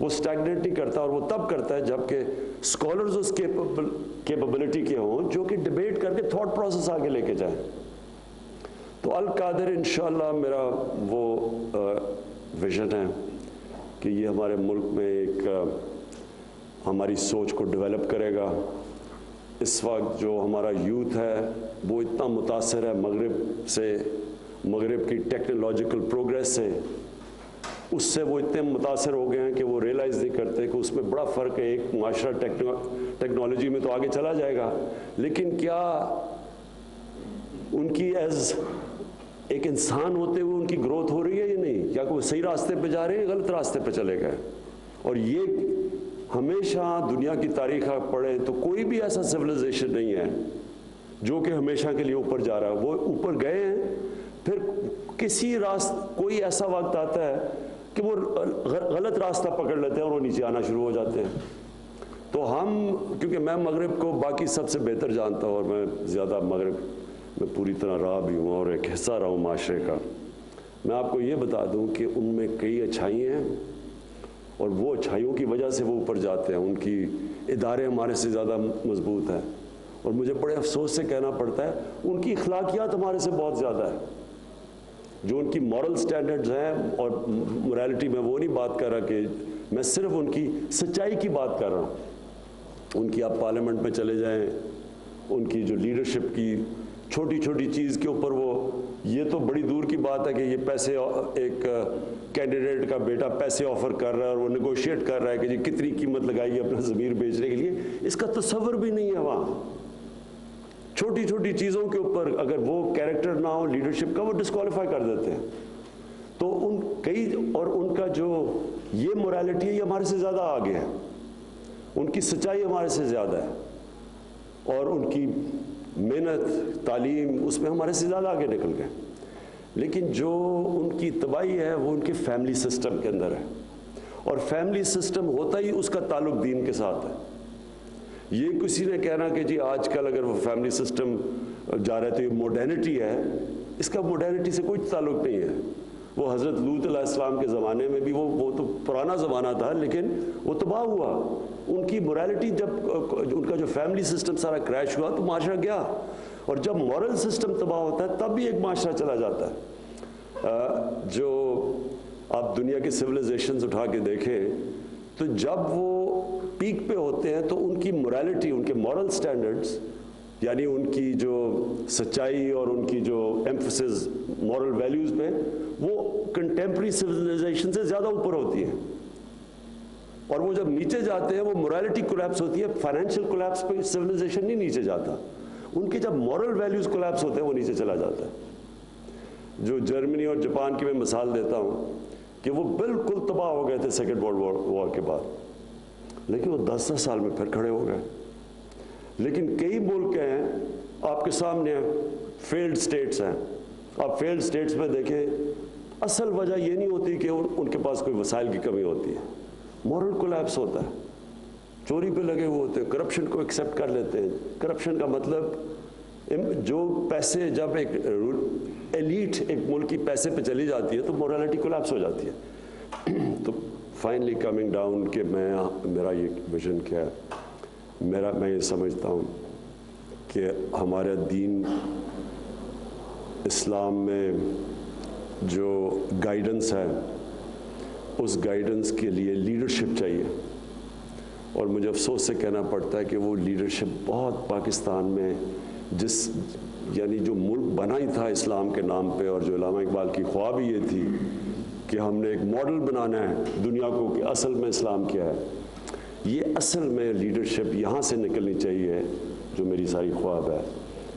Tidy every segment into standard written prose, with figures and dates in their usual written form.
وہ اسٹیگنیٹ نہیں کرتا، اور وہ تب کرتا ہے جب کہ اسکالرز اس کیپبلٹی کے ہوں جو کہ ڈبیٹ کر کے تھاٹ پروسیس آگے لے کے جائیں۔ تو القادر انشاءاللہ میرا وہ ویژن ہے کہ یہ ہمارے ملک میں ایک ہماری سوچ کو ڈیولپ کرے گا۔ اس وقت جو ہمارا یوتھ ہے وہ اتنا متاثر ہے مغرب سے، مغرب کی ٹیکنالوجیکل پروگریس سے، اس سے وہ اتنے متاثر ہو گئے ہیں کہ وہ ریئلائز نہیں کرتے کہ اس میں بڑا فرق ہے۔ ایک معاشرہ ٹیکنالوجی میں تو آگے چلا جائے گا، لیکن کیا ان کی ایز ایک انسان ہوتے ہوئے ان کی گروتھ ہو رہی ہے یا نہیں؟ کیا وہ صحیح راستے پہ جا رہے ہیں، غلط راستے پہ چلے گئے؟ اور یہ ہمیشہ دنیا کی تاریخ آپ پڑھیں تو کوئی بھی ایسا سویلائزیشن نہیں ہے جو کہ ہمیشہ کے لیے اوپر جا رہا ہے۔ وہ اوپر گئے ہیں، پھر کسی کوئی ایسا وقت آتا ہے کہ وہ غلط راستہ پکڑ لیتے ہیں اور وہ نیچے آنا شروع ہو جاتے ہیں۔ تو کیونکہ میں مغرب کو باقی سب سے بہتر جانتا ہوں، اور میں زیادہ مغرب میں پوری طرح رہا بھی ہوں اور ایک حصہ رہا ہوں معاشرے کا، میں آپ کو یہ بتا دوں کہ ان میں کئی اچھائی ہیں، اور وہ اچھائیوں کی وجہ سے وہ اوپر جاتے ہیں۔ ان کی ادارے ہمارے سے زیادہ مضبوط ہیں، اور مجھے بڑے افسوس سے کہنا پڑتا ہے ان کی اخلاقیات ہمارے سے بہت زیادہ ہے۔ جو ان کی مورل سٹینڈرڈز ہیں، اور مورالٹی میں وہ نہیں بات کر رہا، کہ میں صرف ان کی سچائی کی بات کر رہا ہوں۔ ان کی آپ پارلیمنٹ میں چلے جائیں، ان کی جو لیڈرشپ کی چھوٹی چھوٹی چیز کے اوپر یہ تو بڑی دور کی بات ہے کہ یہ پیسے، ایک کینڈیڈیٹ کا بیٹا پیسے آفر کر رہا ہے اور وہ نیگوشیٹ کر رہا ہے کہ جی کتنی قیمت لگائیے اپنا ضمیر بیچنے کے لیے، اس کا تصور بھی نہیں ہے وہاں۔ چھوٹی چھوٹی چیزوں کے اوپر اگر وہ کیریکٹر نہ ہو لیڈرشپ کا، وہ ڈسکوالیفائی کر دیتے ہیں۔ تو اور ان کا جو یہ مورالٹی ہے یہ ہمارے سے زیادہ آگے ہے، ان کی سچائی ہمارے سے زیادہ ہے، اور ان کی محنت تعلیم اس میں ہمارے سے زیادہ آگے نکل گئے۔ لیکن جو ان کی تباہی ہے وہ ان کے فیملی سسٹم کے اندر ہے، اور فیملی سسٹم ہوتا ہی اس کا تعلق دین کے ساتھ ہے۔ یہ کسی نے کہنا کہ جی آج کل اگر وہ فیملی سسٹم جا رہے تو یہ ماڈرنٹی ہے، اس کا ماڈرنٹی سے کوئی تعلق نہیں ہے۔ وہ حضرت لوط علیہ السلام کے زمانے میں بھی وہ تو پرانا زمانہ تھا، لیکن وہ تباہ ہوا۔ ان کی مورالٹی جب ان کا جو فیملی سسٹم سارا کریش ہوا تو معاشرہ گیا، اور جب مورل سسٹم تباہ ہوتا ہے تب بھی ایک معاشرہ چلا جاتا ہے۔ جو آپ دنیا کی سویلائزیشنز اٹھا کے دیکھیں تو جب وہ پیک پہ ہوتے ہیں تو ان کی مورالٹی، ان کے مورل سٹینڈرڈز، یعنی ان کی جو سچائی اور ان کی جو ایمفسس مورل ویلیوز پہ، وہ کنٹمپری سویلائزیشن سے زیادہ اوپر ہوتی ہیں۔ اور وہ جب نیچے جاتے ہیں وہ مورالٹی کولیپس ہوتی ہے۔ فائنینشیل کولیپس پہ سویلائزیشن نہیں نیچے جاتا، ان کے جب مورل ویلیوز کولیپس ہوتے ہیں وہ نیچے چلا جاتا ہے۔ جو جرمنی اور جاپان کی میں مثال دیتا ہوں کہ وہ بالکل تباہ ہو گئے تھے سیکنڈ ورلڈ وار کے بعد، لیکن وہ 10 سال میں پھر کھڑے ہو گئے۔ لیکن کئی ملک ہیں آپ کے سامنے فیلڈ سٹیٹس ہیں، آپ فیلڈ سٹیٹس میں دیکھیں اصل وجہ یہ نہیں ہوتی کہ ان کے پاس کوئی وسائل کی کمی ہوتی ہے، مورل کولیپس ہوتا ہے، چوری پہ لگے ہوئے ہوتے ہیں، کرپشن کو ایکسیپٹ کر لیتے ہیں۔ کرپشن کا مطلب جو پیسے، جب ایک ایلیٹ ایک ملک کی پیسے پہ چلی جاتی ہے تو مورالٹی کولیپس ہو جاتی ہے۔ تو فائنلی کمنگ ڈاؤن کہ میرا یہ ویژن کیا ہے، میں یہ سمجھتا ہوں کہ ہمارا دین اسلام میں جو گائیڈنس ہے اس گائیڈنس کے لیے لیڈرشپ چاہیے، اور مجھے افسوس سے کہنا پڑتا ہے کہ وہ لیڈرشپ بہت پاکستان میں یعنی جو ملک بنا ہی تھا اسلام کے نام پہ، اور جو علامہ اقبال کی خواب ہی یہ تھی کہ ہم نے ایک ماڈل بنانا ہے دنیا کو کہ اصل میں اسلام کیا ہے، یہ اصل میں لیڈرشپ یہاں سے نکلنی چاہیے جو میری ساری خواب ہے،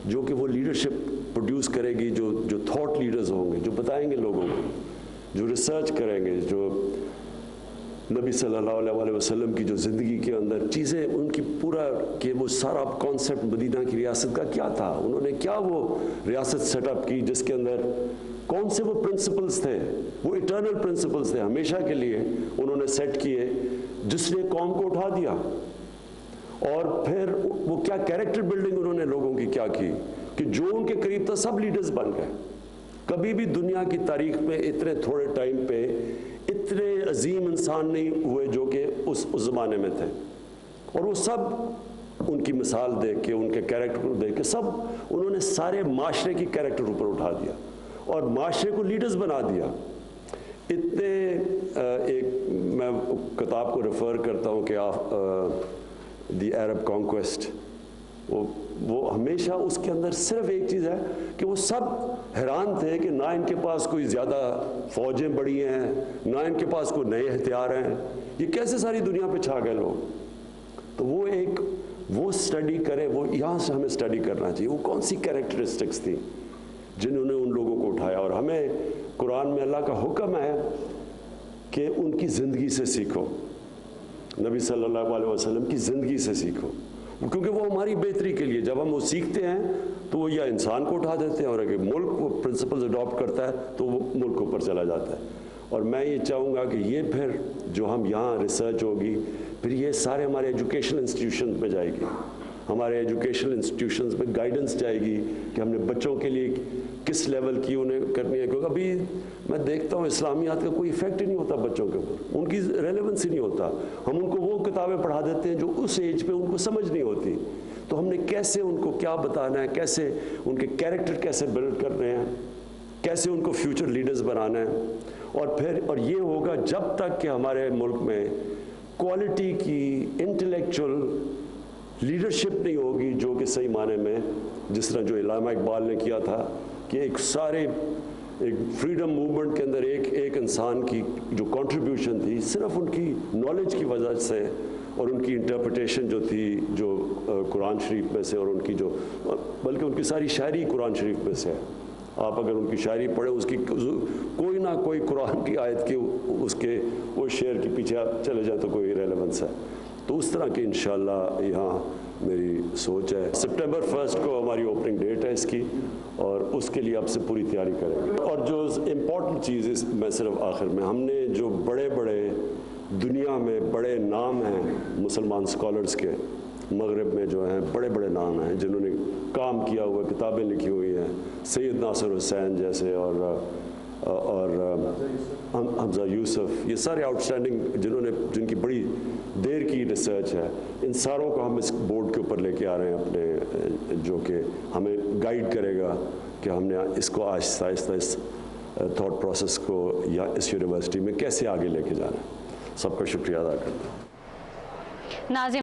جو کہ وہ لیڈرشپ پروڈیوس کرے گی جو تھاٹ لیڈرز ہوں گے، جو بتائیں گے لوگوں کو، جو ریسرچ کریں گے، جو نبی صلی اللہ علیہ وسلم کی جو زندگی کے اندر چیزیں ان کی پورا کہ وہ سارا کانسیپٹ مدینہ کی ریاست کا کیا تھا، انہوں نے کیا وہ ریاست سیٹ اپ کی جس کے اندر کون سے وہ پرنسپلز تھے، وہ ایٹرنل پرنسپلز تھے ہمیشہ کے لیے انہوں نے سیٹ کیے، جس نے قوم کو اٹھا دیا، اور پھر وہ کیا کیریکٹر بلڈنگ انہوں نے لوگوں کی کیا کی کہ جو ان کے قریب تھا سب لیڈرز بن گئے۔ کبھی بھی دنیا کی تاریخ میں اتنے تھوڑے ٹائم پہ اتنے عظیم انسان نہیں ہوئے جو کہ اس زمانے میں تھے، اور وہ سب ان کی مثال دیکھ کے، ان کے کیریکٹر کو دیکھ کے، سب انہوں نے سارے معاشرے کی کیریکٹر اوپر اٹھا دیا اور معاشرے کو لیڈرز بنا دیا۔ اتنے ایک میں کتاب کو ریفر کرتا ہوں کہ دی عرب کانکویسٹ، وہ ہمیشہ اس کے اندر صرف ایک چیز ہے کہ وہ سب حیران تھے کہ نہ ان کے پاس کوئی زیادہ فوجیں بڑی ہیں، نہ ان کے پاس کوئی نئے ہتھیار ہیں، یہ کیسے ساری دنیا پہ چھا گئے لوگ۔ تو وہ اسٹڈی کرے، وہ یہاں سے ہمیں اسٹڈی کرنا چاہیے، وہ کون سی کیریکٹرسٹکس تھی جنہوں نے ان لوگوں کو اٹھایا۔ اور ہمیں قرآن میں اللہ کا حکم ہے کہ ان کی زندگی سے سیکھو، نبی صلی اللہ علیہ وسلم کی زندگی سے سیکھو، کیونکہ وہ ہماری بہتری کے لیے، جب ہم وہ سیکھتے ہیں تو وہ یا انسان کو اٹھا دیتے ہیں، اور اگر ملک وہ پرنسپلز اڈاپٹ کرتا ہے تو وہ ملک کے اوپر چلا جاتا ہے۔ اور میں یہ چاہوں گا کہ یہ پھر جو ہم یہاں ریسرچ ہوگی، پھر یہ سارے ہمارے ایجوکیشنل انسٹیٹیوشنز میں جائے گی، ہمارے ایجوکیشنل انسٹیٹیوشنز میں گائیڈنس جائے گی کہ ہم نے بچوں کے لیے کس لیول کی انہیں کرنی ہے، کیونکہ ابھی میں دیکھتا ہوں اسلامیات کا کوئی ایفیکٹ ہی نہیں ہوتا بچوں کے اوپر، ان کی ریلیونس ہی نہیں ہوتا۔ ہم ان کو وہ کتابیں پڑھا دیتے ہیں جو اس ایج پہ ان کو سمجھ نہیں ہوتی، تو ہم نے کیسے ان کو کیا بتانا ہے، کیسے ان کے کیریکٹر کیسے بلڈ کرنے ہیں، کیسے ان کو فیوچر لیڈرز بنانا ہے۔ اور یہ ہوگا جب تک کہ ہمارے ملک میں کوالٹی کی انٹلیکچوئل لیڈرشپ نہیں ہوگی، جو کہ صحیح معنی میں جس طرح جو علامہ اقبال نے کیا تھا کہ ایک فریڈم موومنٹ کے اندر ایک انسان کی جو کنٹریبیوشن تھی صرف ان کی نالج کی وجہ سے، اور ان کی انٹرپریٹیشن جو تھی جو قرآن شریف میں سے، اور ان کی جو بلکہ ان کی ساری شاعری قرآن شریف میں سے ہے۔ آپ اگر ان کی شاعری پڑھیں، اس کی کوئی نہ کوئی قرآن کی آیت کے وہ شعر کے پیچھے آپ چلے جائیں تو کوئی ریلیونس ہے۔ تو اس طرح کی انشاءاللہ یہاں میری سوچ ہے۔ سپٹمبر 1 کو ہماری اوپننگ ڈیٹ ہے اس کی، اور اس کے لیے آپ سے پوری تیاری کریں گے۔ اور جو امپورٹنٹ چیز میں صرف آخر میں، ہم نے جو بڑے دنیا میں بڑے نام ہیں مسلمان اسکالرس کے، مغرب میں جو ہیں بڑے نام ہیں جنہوں نے کام کیا ہوا، کتابیں لکھی ہوئی ہیں، سید ناصر حسین جیسے، اور حمزہ یوسف، یہ سارے آؤٹ اسٹینڈنگ جن کی بڑی دیر کی ریسرچ ہے، ان ساروں کو ہم اس بورڈ کے اوپر لے کے آ رہے ہیں اپنے، جو کہ ہمیں گائیڈ کرے گا کہ ہم نے اس کو آہستہ آہستہ اس تھاٹ پروسیس کو یا اس یونیورسٹی میں کیسے آگے لے کے جانا ہے۔ سب کا شکریہ ادا کرتا ہوں۔